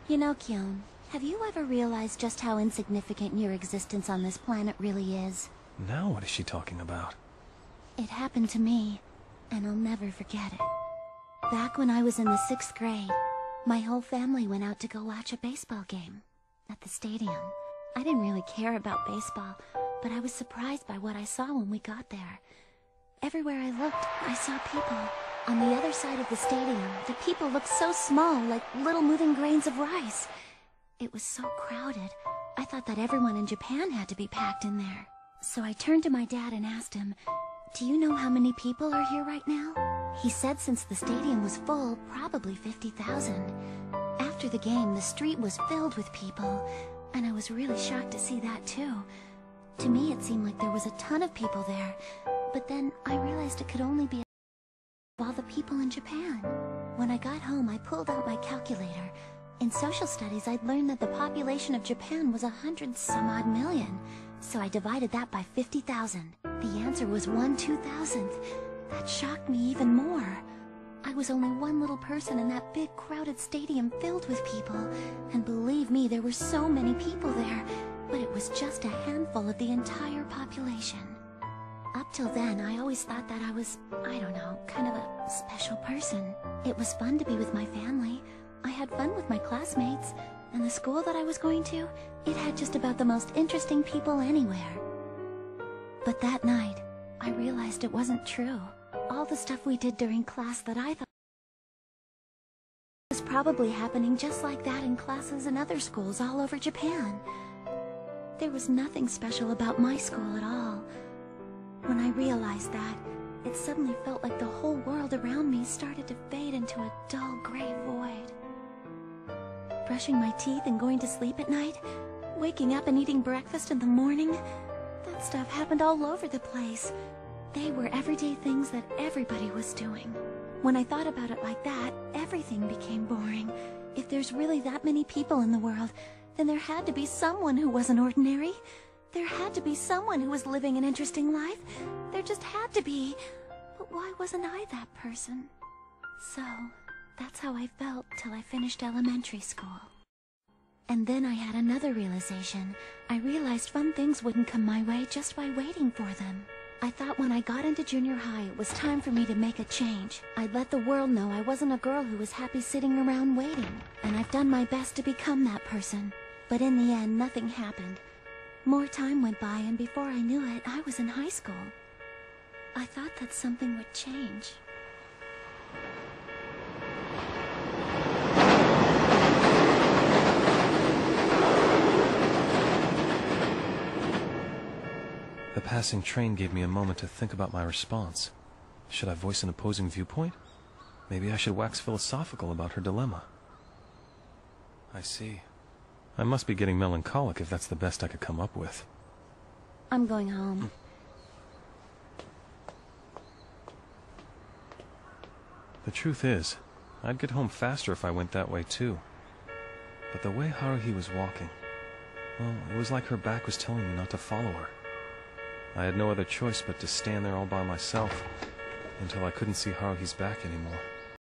You know, Kyon, have you ever realized just how insignificant your existence on this planet really is? Now what is she talking about? It happened to me, and I'll never forget it. Back when I was in the 6th grade, my whole family went out to go watch a baseball game at the stadium. I didn't really care about baseball, but I was surprised by what I saw when we got there. Everywhere I looked, I saw people. On the other side of the stadium, the people looked so small, like little moving grains of rice. It was so crowded. I thought that everyone in Japan had to be packed in there. So I turned to my dad and asked him, "Do you know how many people are here right now?" He said since the stadium was full, probably 50,000. After the game, the street was filled with people, and I was really shocked to see that too. To me, it seemed like there was a ton of people there, but then I realized it could only be all the people in Japan. When I got home, I pulled out my calculator. In social studies, I'd learned that the population of Japan was 100-some-odd million, so I divided that by 50,000. The answer was 1/2000th. That shocked me even more. I was only one little person in that big crowded stadium filled with people, and believe me, there were so many people there, but it was just a handful of the entire population. Up till then, I always thought that I was, I don't know, kind of a special person. It was fun to be with my family. I had fun with my classmates, and the school that I was going to, it had just about the most interesting people anywhere. But that night, I realized it wasn't true. All the stuff we did during class that I thought was probably happening just like that in classes in other schools all over Japan. There was nothing special about my school at all. When I realized that, it suddenly felt like the whole world around me started to fade into a dull gray void. Brushing my teeth and going to sleep at night, waking up and eating breakfast in the morning, that stuff happened all over the place. They were everyday things that everybody was doing. When I thought about it like that, everything became boring. If there's really that many people in the world, then there had to be someone who wasn't ordinary. There had to be someone who was living an interesting life. There just had to be. But why wasn't I that person? So, that's how I felt till I finished elementary school. And then I had another realization. I realized fun things wouldn't come my way just by waiting for them. I thought when I got into junior high, it was time for me to make a change. I'd let the world know I wasn't a girl who was happy sitting around waiting. And I've done my best to become that person. But in the end, nothing happened. More time went by, and before I knew it, I was in high school. I thought that something would change. The passing train gave me a moment to think about my response. Should I voice an opposing viewpoint? Maybe I should wax philosophical about her dilemma. I see. I must be getting melancholic if that's the best I could come up with. I'm going home. The truth is, I'd get home faster if I went that way too. But the way Haruhi was walking, well, it was like her back was telling me not to follow her. I had no other choice but to stand there all by myself until I couldn't see Haruhi's back anymore.